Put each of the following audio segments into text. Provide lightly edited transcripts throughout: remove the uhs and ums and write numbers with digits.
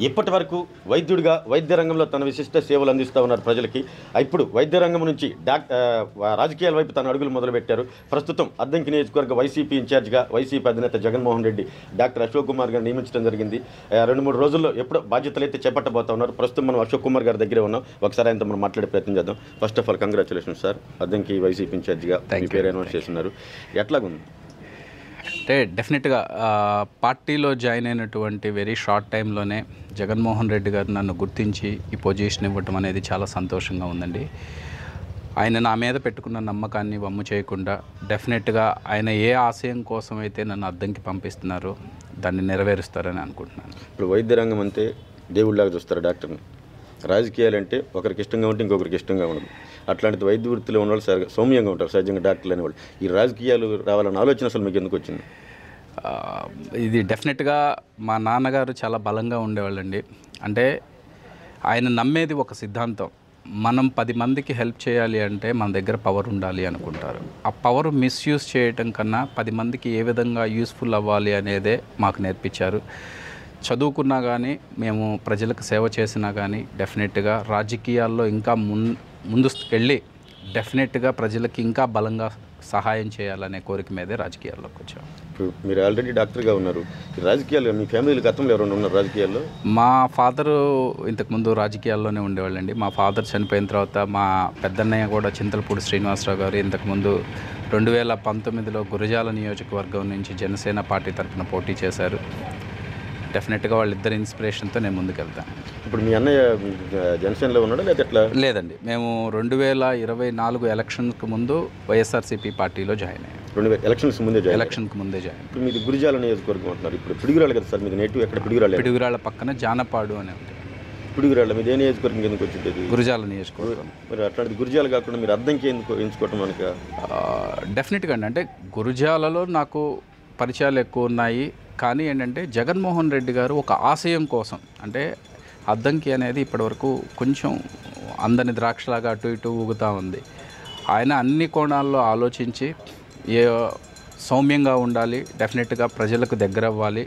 ఇప్పటి వరకు వైద్యుడిగా వైద్య రంగంలో తన విశిష్ట సేవలు అందిస్తూ ఉన్నారు ప్రజలకి. ఇప్పుడు వైద్య రంగం నుంచి రాజకీయాల వైపు తన అడుగులు మొదలుపెట్టారు. ప్రస్తుతం అద్దంకి నియోజకవర్గ వైసీపీ ఇన్ఛార్జిగా వైసీపీ అధినేత జగన్మోహన్ రెడ్డి డాక్టర్ అశోక్ కుమార్ గారిని నియమించడం జరిగింది. 2-3 రోజుల్లో ఎప్పుడో బాధ్యతలు అయితే చేపట్టబోతా ఉన్నారు. ప్రస్తుతం మనం అశోక్ కుమార్ గారి దగ్గరే ఉన్నాం. ఒకసారి ఆయనతో మనం మాట్లాడే ప్రయత్నం చేద్దాం. First of all congratulations sir, Addanki YCP ఇన్ఛార్జిగా మీ పేరు అనౌన్స్ చేస్తున్నారు. ఎట్లాగుంది? అంటే డెఫినెట్గా పార్టీలో జాయిన్ అయినటువంటి వెరీ షార్ట్ టైంలోనే జగన్మోహన్ రెడ్డి గారు నన్ను గుర్తించి ఈ పొజిషన్ ఇవ్వటం అనేది చాలా సంతోషంగా ఉందండి. ఆయన నా మీద పెట్టుకున్న నమ్మకాన్ని వమ్ము చేయకుండా డెఫినెట్గా ఆయన ఏ ఆశయం కోసం అయితే నన్ను అద్దంకి పంపిస్తున్నారో దాన్ని నెరవేరుస్తారని అనుకుంటున్నాను. ఇప్పుడు వైద్య రంగం అంతే దేవుళ్ళలాగా చూస్తారు డాక్టర్ని. రాజకీయాలు అంటే ఒకరికి ఇష్టంగా ఉంటే ఇంకొకరికి ఇష్టంగా ఉండదు. అట్లాంటిది వైద్య వృత్తిలో ఉన్న వాళ్ళు సౌమ్యంగా ఉంటారు సహజంగా డాక్టర్లు అనేవాళ్ళు. ఈ రాజకీయాలు రావాలన్న ఆలోచన అసలు మీకు ఎందుకు వచ్చింది? ఇది డెఫినెట్గా మా నాన్నగారు చాలా బలంగా ఉండేవాళ్ళండి. అంటే ఆయన నమ్మేది ఒక సిద్ధాంతం, మనం 10 మందికి హెల్ప్ చేయాలి అంటే మన దగ్గర పవర్ ఉండాలి అనుకుంటారు. ఆ పవర్ మిస్యూజ్ చేయటం కన్నా 10 మందికి ఏ విధంగా యూస్ఫుల్ అవ్వాలి అనేదే మాకు నేర్పించారు. చదువుకున్నా కానీ మేము ప్రజలకు సేవ చేసినా కానీ డెఫినెట్గా రాజకీయాల్లో ఇంకా ముందు వెళ్ళి డెఫినెట్గా ప్రజలకి ఇంకా బలంగా సహాయం చేయాలనే కోరిక మీదే రాజకీయాల్లోకి వచ్చాం. ఇప్పుడు మీరు ఆల్రెడీ డాక్టర్గా ఉన్నారు. రాజకీయాలు మీ ఫ్యామిలీ గతంలో ఎవరైనా ఉన్నారు రాజకీయాల్లో? మా ఫాదరు ఇంతకుముందు రాజకీయాల్లోనే ఉండేవాళ్ళండి. మా ఫాదర్ చనిపోయిన తర్వాత మా పెద్దన్నయ్య కూడా చింతలపూడి శ్రీనివాసరావు గారు ఇంతకుముందు 2019లో గురజాల నియోజకవర్గం నుంచి జనసేన పార్టీ తరఫున పోటీ చేశారు. డెఫినెట్గా వాళ్ళిద్దరి ఇన్స్పిరేషన్తో నేను ముందుకెళ్తాను. ఇప్పుడు మీ అన్నయ్య జనసేనలో ఉన్నాడా లేదా ఎట్లా? లేదండి, మేము 2024 ఎలక్షన్కి ముందు వైఎస్ఆర్సీపీ పార్టీలో జాయిన్ అయ్యాం. ఎలక్షన్కి ముందే జాయిన్. ఇప్పుడు మీది గురిజాల నియోజకవర్గం అంటున్నారు. ఇప్పుడు పిడుగురాళ్ళు కదా సార్ మీది నేటివ్? ఎక్కడ పిడుగురాళ్ళు? పిడుగురాళ్ళ పక్కన జానపాడు అని ఉంటుంది. పిడుగురాళ్ళ మీద ఏ నియోజకవర్గం ఎందుకు వచ్చింది? గురజాల నియోజకవర్గం. మరి అట్లాంటిది గురిజాలు కాకుండా మీరు అద్దంకి ఎందుకు ఎంచుకోవటం మనకి? డెఫినెట్గా అండి, అంటే గురజాలలో నాకు పరిచయాలు ఎక్కువ ఉన్నాయి. కానీ ఏంటంటే జగన్మోహన్ రెడ్డి గారు ఒక ఆశయం కోసం, అంటే అద్దంకి అనేది ఇప్పటివరకు కొంచెం అందని ద్రాక్షలాగా అటు ఇటు ఊగుతూ ఉంది. ఆయన అన్ని కోణాల్లో ఆలోచించి సౌమ్యంగా ఉండాలి, డెఫినెట్గా ప్రజలకు దగ్గర అవ్వాలి,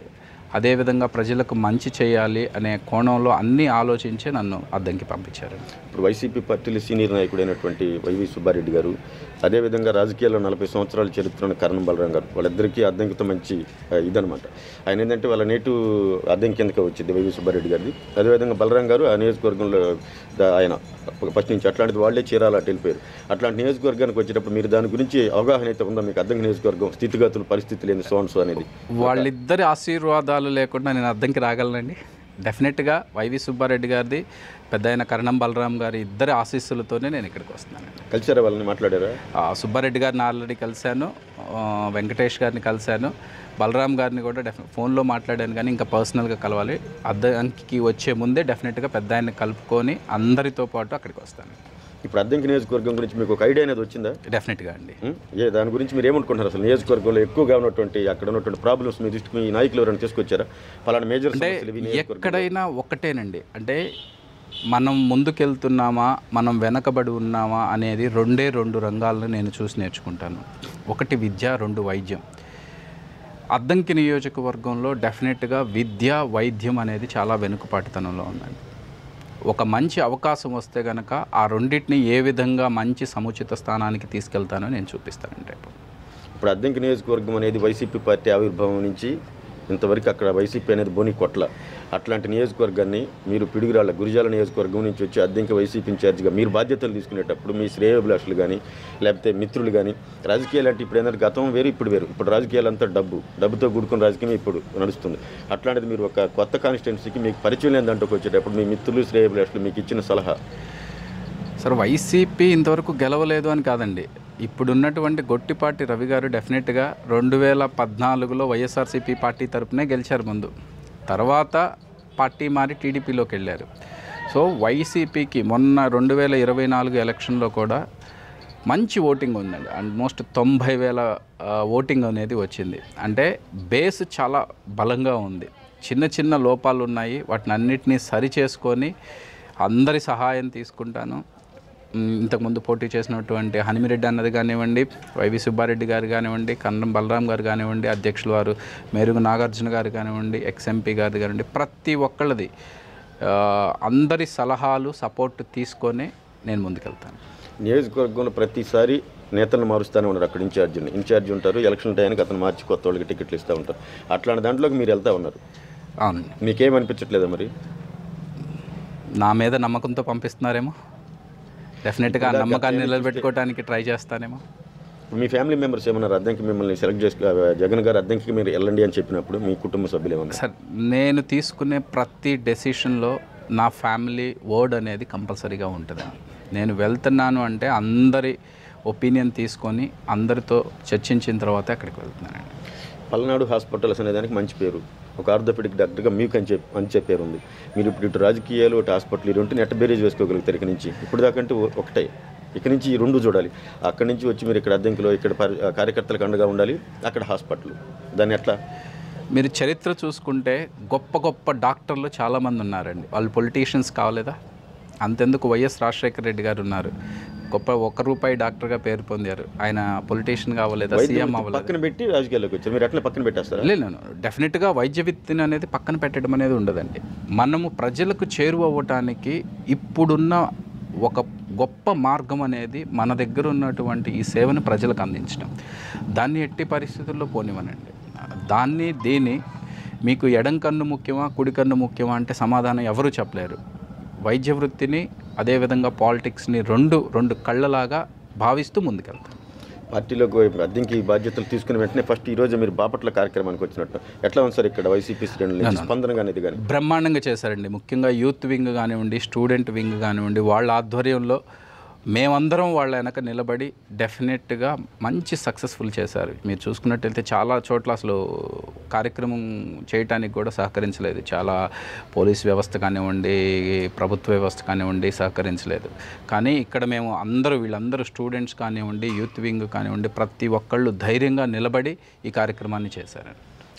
అదేవిధంగా ప్రజలకు మంచి చేయాలి అనే కోణంలో అన్నీ ఆలోచించి నన్ను అద్దంకి పంపించారు. ఇప్పుడు వైసీపీ పార్టీలో సీనియర్ నాయకుడైనటువంటి వైవి సుబ్బారెడ్డి గారు, అదేవిధంగా రాజకీయాల్లో 40 సంవత్సరాల చరిత్ర ఉన్న కరణం బలరాం గారు, వాళ్ళిద్దరికీ అద్దంకితో మంచి ఇదనమాట. ఆయన ఏంటంటే వాళ్ళ నేటు అద్దంకి కిందకే వచ్చింది వైవి సుబ్బారెడ్డి గారిది. అదేవిధంగా బలరాం గారు ఆ నియోజకవర్గంలో ఆయన ఫస్ట్ నుంచి అట్లాంటిది వాళ్ళే చీరాల అటు వెళ్ళిపోయారు. అట్లాంటి నియోజకవర్గానికి వచ్చేటప్పుడు మీరు దాని గురించి అవగాహన అయితే ఉందా మీకు? అద్దంకి నియోజకవర్గం స్థితిగతులు, పరిస్థితులు ఏంది, సోన్సు అనేది? వాళ్ళిద్దరి ఆశీర్వాదాలు లేకుండా నేను అద్దంకి రాగలనండి? డెఫినెట్గా వైవి సుబ్బారెడ్డి గారిది, పెద్ద ఆయన కరణం బలరాం గారి ఇద్దరి ఆశీస్సులతోనే నేను ఇక్కడికి వస్తున్నాను. కలిసారా? వాళ్ళని మాట్లాడారా? సుబ్బారెడ్డి గారిని ఆల్రెడీ కలిశాను, వెంకటేష్ గారిని కలిశాను, బలరాం గారిని కూడా ఫోన్లో మాట్లాడాను. కానీ ఇంకా పర్సనల్గా కలవాలి. అద్దంకి వచ్చే ముందే డెఫినెట్గా పెద్ద ఆయన్ని కలుపుకొని అందరితో పాటు అక్కడికి వస్తాను. ఇప్పుడు అద్దంకి నియోజకవర్గం గురించి మీకు ఒక ఐడియా అనేది వచ్చిందా? డెఫినెట్గా అండి. దాని గురించి మీరు ఏమనుకుంటున్నారు? అసలు నియోజకవర్గంలో ఎక్కువగా ఉన్నటువంటి అక్కడ ఉన్నటువంటి ప్రాబ్లమ్స్ మీ దృష్టికి మీ నాయకులు ఎవరైనా తీసుకొచ్చారా? ఫలానా మేజర్ అంటే ఎక్కడైనా ఒక్కటేనండి, అంటే మనం ముందుకెళ్తున్నామా, మనం వెనకబడి ఉన్నామా అనేది 2 రంగాలను నేను చూసి నేర్చుకుంటాను. ఒకటి విద్య, 2 వైద్యం. అద్దంకి నియోజకవర్గంలో డెఫినెట్గా విద్య, వైద్యం అనేది చాలా వెనుకపాటుతనంలో ఉందండి. ఒక మంచి అవకాశం వస్తే కనుక ఆ రెండింటిని ఏ విధంగా మంచి సముచిత స్థానానికి తీసుకెళ్తానో నేను చూపిస్తానంటే. ఇప్పుడు అద్దంకి నియోజకవర్గం అనేది వైసీపీ పార్టీ ఆవిర్భావం నుంచి ఇంతవరకు అక్కడ వైసీపీ అనేది బోని కొట్ల. అట్లాంటి నియోజకవర్గాన్ని మీరు పిడుగురాళ్ళ గురిజాల నియోజకవర్గం నుంచి వచ్చి అద్దంకి వైసీపీ ఇన్ఛార్జిగా మీరు బాధ్యతలు తీసుకునేటప్పుడు మీ శ్రేయోభిలాషులు కానీ లేకపోతే మిత్రులు కానీ రాజకీయాలు అంటే ఇప్పుడు ఏంటంటే గతం వేరు, ఇప్పుడు వేరు. ఇప్పుడు రాజకీయాలంతా డబ్బుతో కూడుకున్న రాజకీయం ఇప్పుడు నడుస్తుంది. అట్లాంటిది మీరు ఒక కొత్త కాన్స్టిట్యున్సీకి మీకు పరిచయం లేదంటూ వచ్చేటప్పుడు మీ మిత్రులు, శ్రేయోభిలాషులు మీకు ఇచ్చిన సలహా? సార్, వైసీపీ ఇంతవరకు గెలవలేదు అని కాదండి. ఇప్పుడున్నటువంటి గొట్టిపాటి రవి గారు డెఫినెట్గా 2014లో వైఎస్ఆర్సీపీ పార్టీ తరపునే గెలిచారు ముందు. తర్వాత పార్టీ మారి టీడీపీలోకి వెళ్ళారు. సో వైసీపీకి మొన్న 2024 ఎలక్షన్లో కూడా మంచి ఓటింగ్ ఉందండి. ఆల్మోస్ట్ 90,000 ఓటింగ్ అనేది వచ్చింది. అంటే బేస్ చాలా బలంగా ఉంది. చిన్న లోపాలు ఉన్నాయి, వాటిని అన్నిటినీ సరి చేసుకొని అందరి సహాయం తీసుకుంటాను. ఇంతకుముందు పోటీ చేసినటువంటి హనిమిరెడ్డి అన్నది కానివ్వండి, వైవి సుబ్బారెడ్డి గారు కానివ్వండి, కన్నం బలరాం గారు కానివ్వండి, అధ్యక్షులు వారు మేరుగు నాగార్జున గారు కానివ్వండి, ఎక్స్ఎంపీ గారు కానివ్వండి, ప్రతి ఒక్కళ్ళది అందరి సలహాలు సపోర్ట్ తీసుకొని నేను ముందుకెళ్తాను. నియోజకవర్గంలో ప్రతిసారి నేతలను మారుస్తూనే ఉన్నారు. అక్కడ ఇన్ఛార్జ్ ఉంటారు, ఎలక్షన్ టైంకి అతను మార్చి కొత్త వాళ్ళకి టికెట్లు ఇస్తూ ఉంటారు. అట్లాంటి దాంట్లోకి మీరు వెళ్తూ ఉన్నారు. అవును, మీకేమనిపించట్లేదా? మరి నా మీద నమ్మకంతో పంపిస్తున్నారేమో, డెఫినెట్గా ఆ నమ్మకాన్ని నిలబెట్టుకోవడానికి ట్రై చేస్తానేమో. మీ ఫ్యామిలీ మెంబర్స్ ఏమన్నారు అద్దంకి మిమ్మల్ని సెలెక్ట్ చేసి జగన్ గారు అద్దంకి మీరు వెళ్ళండి అని చెప్పినప్పుడు మీ కుటుంబ సభ్యులు ఏమన్నారు? సార్, నేను తీసుకునే ప్రతి డెసిషన్లో నా ఫ్యామిలీ వర్డ్ అనేది కంపల్సరీగా ఉంటుందండి. నేను వెళ్తున్నాను అంటే అందరి ఒపీనియన్ తీసుకొని అందరితో చర్చించిన తర్వాత అక్కడికి వెళ్తున్నానండి. పల్నాడు హాస్పిటల్స్ అనే దానికి మంచి పేరు, ఒక ఆర్థోపెడిక్ డాక్టర్గా మీకు మంచి పేరు ఉంది. మీరు ఇప్పుడు ఇటు రాజకీయాలు, ఇటు హాస్పిటల్ ఈ రెండు నెట్ బేరేజ్ వేసుకోగలుగుతారు. ఇక నుంచి ఇప్పుడు దాకంటే ఒకటే, ఇక నుంచి ఈ రెండు చూడాలి. అక్కడి నుంచి వచ్చి మీరు ఇక్కడ అద్దెంకిలో ఇక్కడ కార్యకర్తలకు అండగా ఉండాలి, అక్కడ హాస్పిటల్. దాన్ని ఎట్లా? మీరు చరిత్ర చూసుకుంటే గొప్ప గొప్ప డాక్టర్లు చాలామంది ఉన్నారండి. వాళ్ళు పొలిటీషియన్స్ కావలేదా? అంతెందుకు వైఎస్ రాజశేఖర రెడ్డి గారు ఉన్నారు, గొప్ప ₹1 డాక్టర్గా పేరు పొందారు. ఆయన పొలిటీషియన్ కావలేదా? సీఎం అవ్వలేదు. పక్కన పెట్టి రాజకీయాల్లోకి వచ్చారు. మీరు అట్లా పక్కన పెట్టేస్తారా? లేదు, డెఫినెట్గా వైద్య విద్యను అనేది పక్కన పెట్టడం అనేది ఉండదండి. మనము ప్రజలకు చేరువ అవ్వటానికి ఇప్పుడున్న ఒక గొప్ప మార్గం అనేది మన దగ్గర ఉన్నటువంటి ఈ సేవను ప్రజలకు అందించడం. దాన్ని ఎట్టి పరిస్థితుల్లో పోనివ్వనండి. దీన్ని మీకు ఎడం కన్ను ముఖ్యమా, కుడి కన్ను ముఖ్యమా అంటే సమాధానం ఎవరూ చెప్పలేరు. వైద్య వృత్తిని అదేవిధంగా పాలిటిక్స్ని రెండు కళ్ళలాగా భావిస్తూ ముందుకెళ్తాను. పార్టీలోకి అద్దెంకి బాధ్యతలు తీసుకుని వెంటనే ఫస్ట్ ఈరోజు మీరు బాపట్ల కార్యక్రమానికి వచ్చినట్టు ఎట్లా ఉంది సార్? ఇక్కడ వైసీపీ శ్రేణులు స్పందన కానీ ఇది కానీ బ్రహ్మాండంగా చేశారండి. ముఖ్యంగా యూత్ వింగ్ కానివ్వండి, స్టూడెంట్ వింగ్ కానివ్వండి, వాళ్ళ ఆధ్వర్యంలో మేమందరం వాళ్ళ వెనక నిలబడి డెఫినెట్గా మంచి సక్సెస్ఫుల్ చేశారు. మీరు చూసుకున్నట్టయితే చాలా చోట్ల అసలు కార్యక్రమం చేయటానికి కూడా సహకరించలేదు. చాలా పోలీస్ వ్యవస్థ కానివ్వండి, ప్రభుత్వ వ్యవస్థ కానివ్వండి సహకరించలేదు. కానీ ఇక్కడ మేము వీళ్ళందరూ స్టూడెంట్స్ కానివ్వండి, యూత్ వింగ్ కానివ్వండి, ప్రతి ఒక్కళ్ళు ధైర్యంగా నిలబడి ఈ కార్యక్రమాన్ని చేశారు.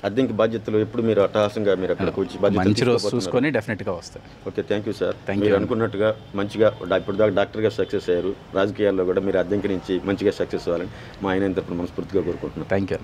అద్దెంకి బాధ్యతలు ఎప్పుడు మీరు అట్టహాసంగా మీరు అక్కడికి వచ్చి మంచి రోజు చూసుకొని డెఫినెట్గా వస్తారు. Okay, thank you sir. మీరు అనుకున్నట్టుగా మంచిగా ఇప్పుడు దాకా డాక్టర్గా సక్సెస్ అయ్యారు. రాజకీయాల్లో కూడా మీరు అద్దెంకి నుంచి మంచిగా సక్సెస్ అవ్వాలని మా ఆయన తరపున మనస్ఫూర్తిగా కోరుకుంటున్నాను. Thank you.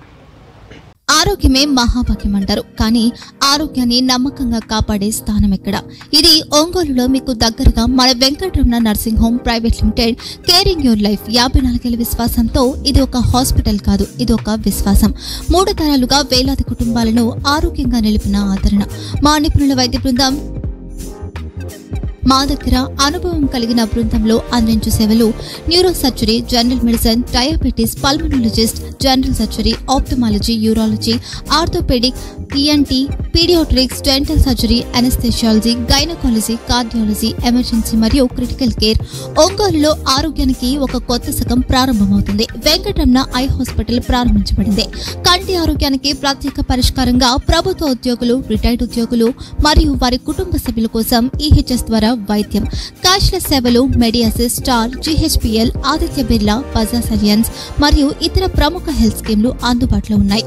ఆరోగ్యమే మహాభాగ్యం అంటారు, కానీ ఆరోగ్యాన్ని నమ్మకంగా కాపాడే స్థానం ఎక్కడ? ఇది ఒంగోలులో మీకు దగ్గరగా మన Venkataramana nursing home private limited. Caring your life 54 ఏళ్ల విశ్వాసంతో ఇది ఒక హాస్పిటల్ కాదు, ఇది ఒక విశ్వాసం. 3 తరాలుగా వేలాది కుటుంబాలను ఆరోగ్యంగా నిలిపిన ఆదరణ. మా నిపుణుల వైద్య బృందం మా దగ్గర అనుభవం కలిగిన బృందంలో అందించే సేవలు neuro surgery, general medicine, diabetes, pulmonologist, general surgery, ophthalmology, urology, orthopedic, ENT, pediatrics, dental surgery, anesthesiology, gynecology, cardiology, emergency మరియు క్రిటికల్ కేర్. ఒంగోలులో ఆరోగ్యానికి ఒక కొత్త శకం ప్రారంభమవుతుంది. వెంకటరమణ ఐ హాస్పిటల్ ప్రారంభించబడింది. కంటి ఆరోగ్యానికి ప్రత్యేక పరిష్కారంగా ప్రభుత్వ ఉద్యోగులు, రిటైర్డ్ ఉద్యోగులు మరియు వారి కుటుంబ సభ్యుల కోసం EHS ద్వారా వైద్యం. క్యాష్లెస్ సేవలు Medi Assist, Star, GHPL, Aditya Birla, Bajaj Allianz మరియు ఇతర ప్రముఖ హెల్త్ స్కీమ్లు అందుబాటులో ఉన్నాయి.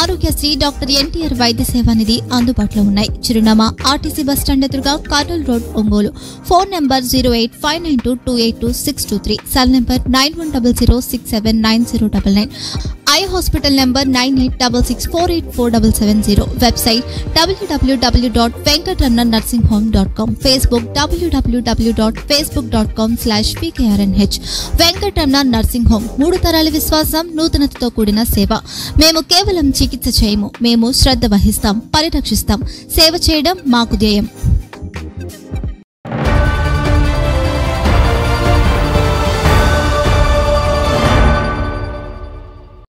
ఆరోగ్యశ్రీ, డాక్టర్ NTR వైద్య సేవా నిధి అందుబాటులో ఉన్నాయి. చిరునామా RTC బస్ స్టాండ్ ఎదురుగా, Kurnool road, Ongole. Phone number 08592282623, cell number 9100679099, eye hospital number 9866484770, website www.venkatramanarsinghome.com, Facebook www.facebook.com/VKRNH. Venkataramana nursing home, 3 తరాల విశ్వాసం, నూతనతతో కూడిన సేవ. మేము కేవలం చికిత్స చేయము, మేము శ్రద్ధ వహిస్తాం, పరిరక్షిస్తాం. సేవ చేయడం మాకు ధ్యేయం.